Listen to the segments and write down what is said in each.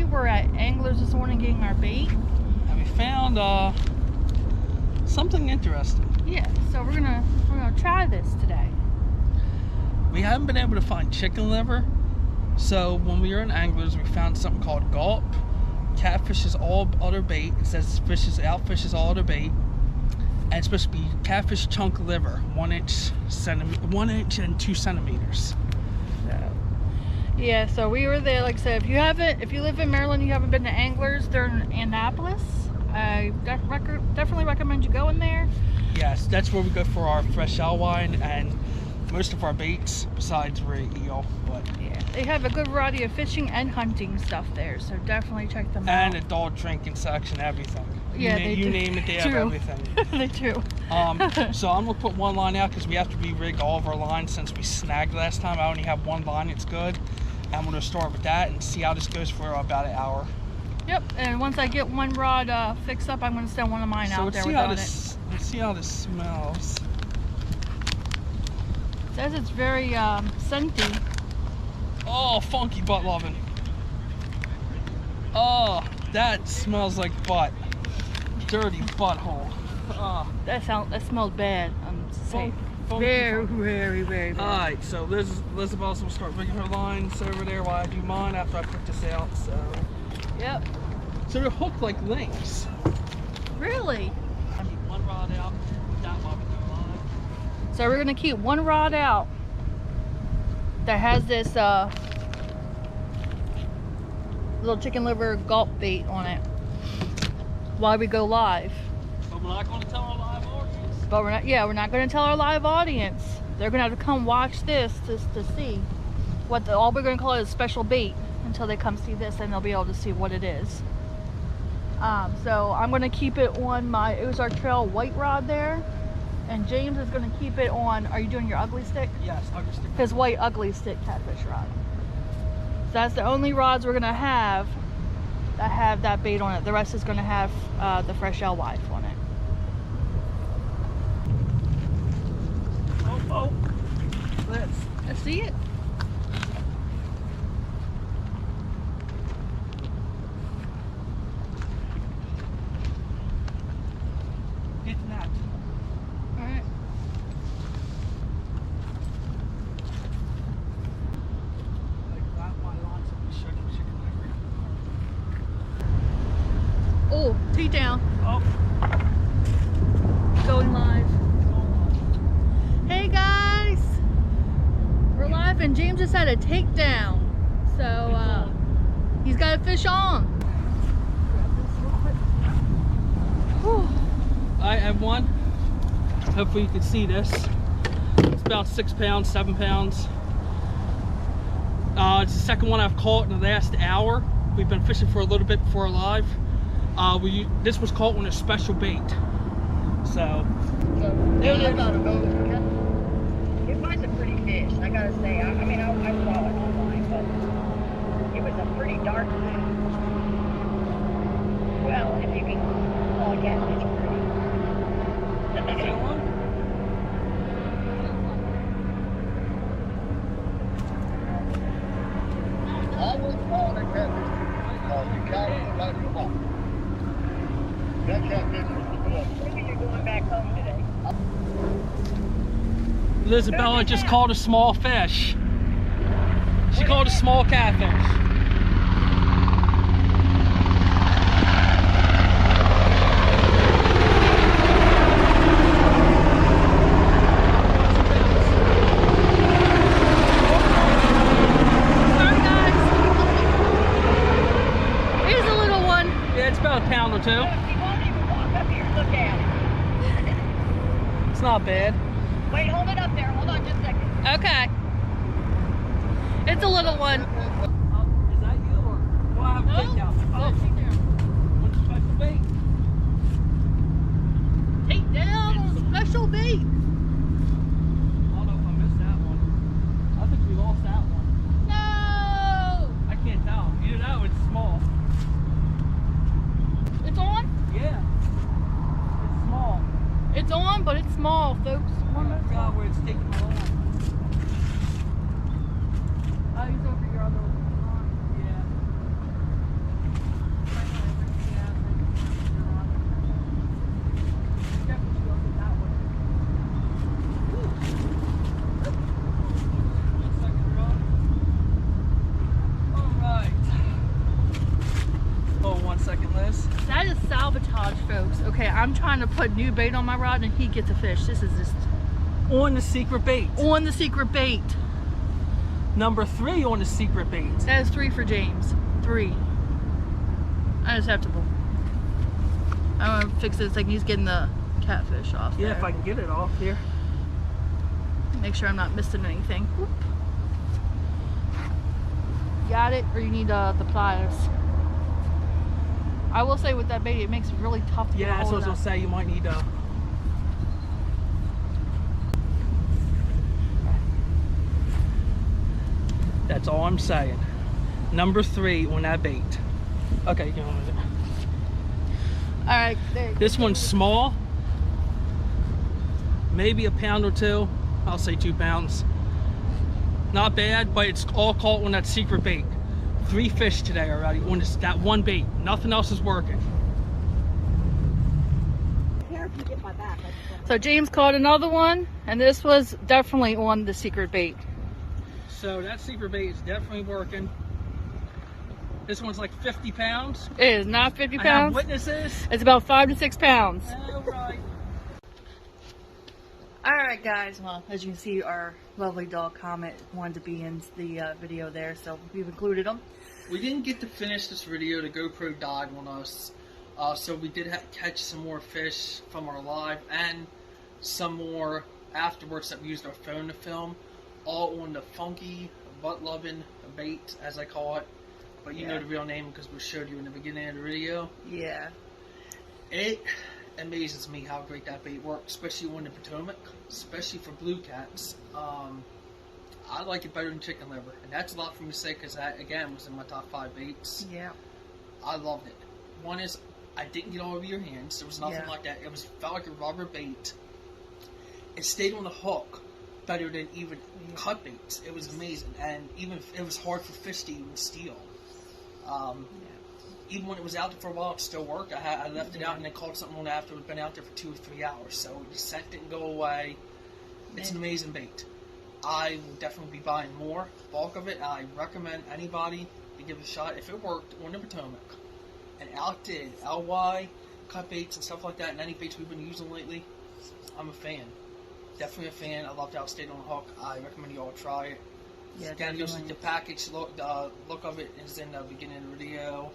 were at Anglers this morning getting our bait. And we found something interesting. Yeah, so we're gonna try this today. We haven't been able to find chicken liver. So when we were in Anglers, we found something called gulp. Catfish is all other bait. It says outfish is all other bait. And it's supposed to be catfish chunk liver, 1 inch and 2 centimeters. So, yeah, so we were there. Like I said, if you live in Maryland, you haven't been to Anglers, they're in Annapolis. I definitely recommend you going there. Yes, that's where we go for our fresh alewife and most of our baits, besides ray eel. But yeah, they have a good variety of fishing and hunting stuff there, so definitely check them out. And adult drinking section, everything. Yeah, you name it, they have everything. They do. So I'm gonna put one line out because we have to re-rig all of our lines since we snagged last time. I only have one line, it's good. I'm gonna start with that and see how this goes for about an hour. Yep, and once I get one rod fixed up, I'm gonna send one of mine out there without it. Let's see how this smells. It says it's very scenty. Oh, funky butt loving. Oh, that smells like butt. Dirty butthole. Oh. That smells bad. I'm saying very bad. All right, so Elizabeth will start rigging her lines over there while I do mine after I put this out. So. Yep. So they're hooked like links. Really? I need one rod out. That one with the line. So we're gonna keep one rod out that has this little chicken liver gulp bait on it while we go live. But we're not going to tell our live audience. But we're not going to tell our live audience. They're going to have to come watch this to see what all we're going to call it is special bait until they come see this, and they'll be able to see what it is. So I'm going to keep it on my Ozark Trail white rod there, and James is going to keep it on. Are you doing your ugly stick? Yes, ugly stick. His white ugly stick catfish rod. So that's the only rods we're going to have that have that bait on it. The rest is going to have the fresh alewife on it. Oh, Let's see it. It's not. All right. Oh, teeth down. Oh. Going live. Hey guys, we're live and James just had a takedown. So he's got a fish on. Grab this real quick. Whew. I have one. Hopefully you can see this. It's about 6 pounds, 7 pounds. It's the second one I've caught in the last hour. We've been fishing for a little bit before live. This was caught on a special bait. So Yeah, I gotta go. It was a pretty fish, I gotta say. I mean, I saw it online, but it was a pretty dark fish. Well, if you can call a catfish pretty. I was calling a catfish because you got it like you want. That catfish was the good. Maybe you're going back home today. Isabella just caught a small fish. She caught a small catfish. It's about a pound or two. He won't even walk up here. Look at it. It's not bad. Wait, hold it up there. Hold on just a second. Okay. It's a little one. Is that you or? Well, I have a take down. What's the special bait? Take down on a special bait. I don't know if I missed that one. I think we lost that one. No. I can't tell. Either that or it's small. It's on? Yeah. It's small. It's on, but it's small, folks. I forgot where it's taking my line. Oh, he's over your other line. Yeah. That is sabotage, folks. Okay, I'm trying to put new bait on my rod and he gets a fish. This is just On the secret bait. on the secret bait. Number 3 on the secret bait. That is 3 for James. 3. Unacceptable. I'm gonna fix this like he's getting the catfish off Yeah, there. if I can get it off here. Make sure I'm not missing anything. Whoop. Got it? Or you need the pliers? I will say with that bait, it makes it really tough to get Yeah, that's hold what I was of. gonna say. You might need That's all I'm saying. Number 3 on that bait. Okay, go on with it. All right, there. This one's small. Maybe a pound or 2. I'll say 2 pounds. Not bad, but it's all caught on that secret bait. 3 fish today already on that one bait. Nothing else is working. Here, if you get my back. So James caught another one, and this was definitely on the secret bait. So that secret bait is definitely working. This one's like 50 pounds. It is not 50 I have pounds. witnesses. It's about 5 to 6 pounds. All right. Alright guys, well as you can see our lovely dog Comet wanted to be in the video there, so we've included him. We didn't get to finish this video. The GoPro died on us. So we did catch some more fish from our live and some more afterwards that we used our phone to film. All on the funky, butt-loving bait, as I call it. But you know the real name because we showed you in the beginning of the video. Yeah. It amazes me how great that bait works, especially on the Potomac, especially for blue cats. I like it better than chicken liver, and that's a lot for me to say because that, again, was in my top 5 baits. Yeah. I loved it. One is, I didn't get all over your hands. There was nothing Yeah. like that. It felt like a rubber bait. It stayed on the hook better than even cut baits. It was amazing, and even it was hard for fish to even steal. Even when it was out there for a while, it still worked. I left it out and then caught something on after it had been out there for 2 or 3 hours. So the scent didn't go away. It's an amazing bait. I will definitely be buying more bulk of it. I recommend anybody to give it a shot. If it worked on the Potomac and outdid LY, cut baits and stuff like that, and any baits we've been using lately, I'm a fan. Definitely a fan. I loved how it stayed on the hook. I recommend you all try it. Yeah, Again, definitely. the package look of it is in the beginning of the video.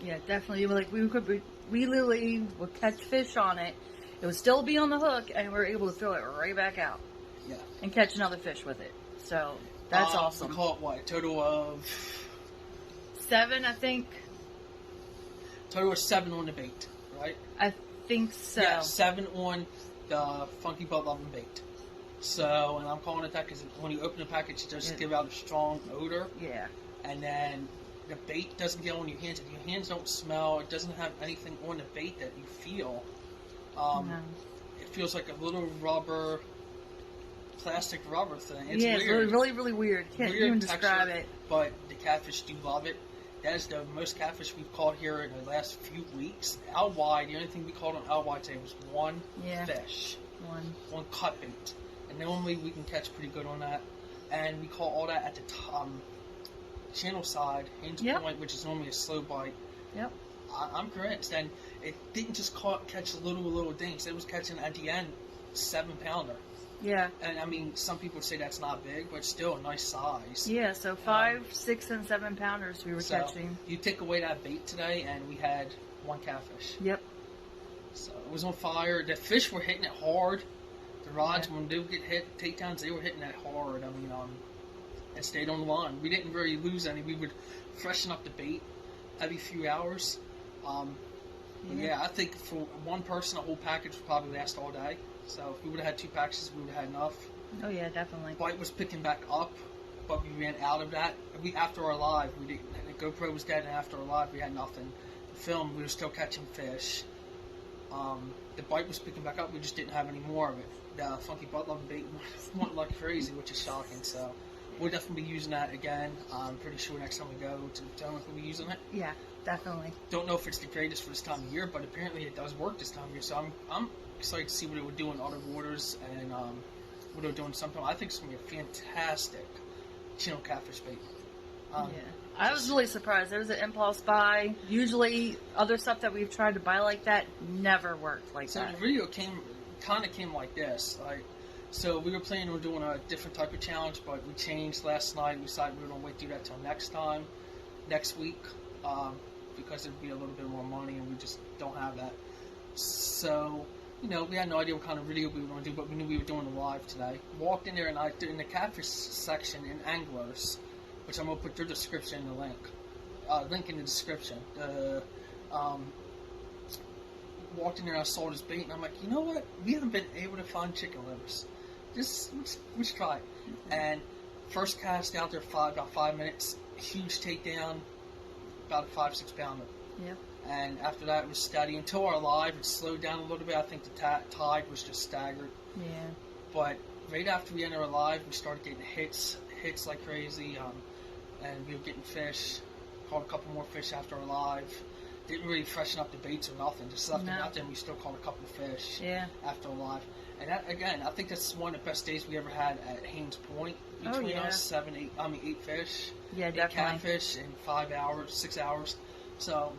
Yeah, definitely. Like we literally would catch fish on it. It would still be on the hook, and we were able to throw it right back out. Yeah. And catch another fish with it. So that's awesome. We caught what? A total of 7, I think. 7 on the bait, right? I think so. Yeah, 7 on the funky butt loving bait. So, and I'm calling it that because when you open the package, it does give out a strong odor. Yeah. And then the bait doesn't get on your hands. If your hands don't smell, it doesn't have anything on the bait that you feel. No. It feels like a little rubber, plastic rubber thing. It's yeah, it's weird. really, really weird. Can't Weird even texture, describe it. But the catfish do love it. That is the most catfish we've caught here in the last few weeks. LY, the only thing we caught on LY today was one fish. One cut bait. And normally we can catch pretty good on that. And we caught all that at the channel side, Haynes Point, which is normally a slow bite. Yep. I'm convinced. And it didn't just catch little dinks. It was catching, at the end, 7-pounder. Yeah. And I mean, some people say that's not big, but still a nice size. Yeah, so 5, 6, and 7 pounders we were catching. You take away that bait today, and we had 1 catfish. Yep. So it was on fire. The fish were hitting it hard. The rods, when they would get hit, takedowns, they were hitting that hard. I mean, it stayed on the line. We didn't really lose any. We would freshen up the bait every few hours. Yeah, I think for one person, a whole package would probably last all day. So if we would have had 2 packages, we would have had enough. Oh yeah, definitely. Bite was picking back up, but we ran out of that. After our live, we didn't. The GoPro was dead, and after our live, we had nothing to film. We were still catching fish. The bite was picking back up. We just didn't have any more of it. The funky butt loving bait went like crazy, which is shocking. So we'll definitely be using that again. I'm pretty sure next time we go to the Potomac, we'll be using it. Yeah, definitely. Don't know if it's the greatest for this time of year, but apparently it does work this time of year. So I'm excited to see what it would do in other waters and what it would do in some time. I think it's going to be a fantastic channel catfish bait. I was really surprised. There was an impulse buy. Usually, other stuff that we've tried to buy like that never worked like So that. the video kind of came like this. Like, so we were planning on doing a different type of challenge, but we changed last night. We decided we were going to wait to do that till next week, because it'd be a little bit more money, and we just don't have that. So, we had no idea what kind of video we were going to do, but we knew we were doing a live today. Walked in there, and in the catfish section in Anglers, which I'm going to put their description in the link in the description. Walked in there, and I saw this bait, and I'm like, you know what? We haven't been able to find chicken livers. Let's try it. And first cast out there, about 5 minutes, huge takedown, about a 5-6 pounder. Yep. And after that, it was steady until our live. It slowed down a little bit. I think the tide was just staggered. Yeah. But right after we entered our live, we started getting hits like crazy, and we were getting fish. Caught a couple more fish after our live. Didn't really freshen up the baits or nothing. Just left them out there, and we still caught a couple of fish after our live. And that, again, I think that's one of the best days we ever had at Haynes Point. Between us, 8 fish. Yeah, 8 definitely. catfish in 6 hours. So,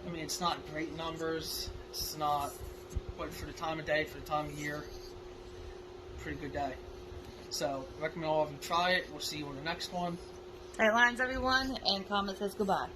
I mean, it's not great numbers. It's not, but for the time of day, for the time of year, pretty good day. So, I recommend all of you try it. We'll see you on the next one. Tight lines, everyone, and comment says goodbye.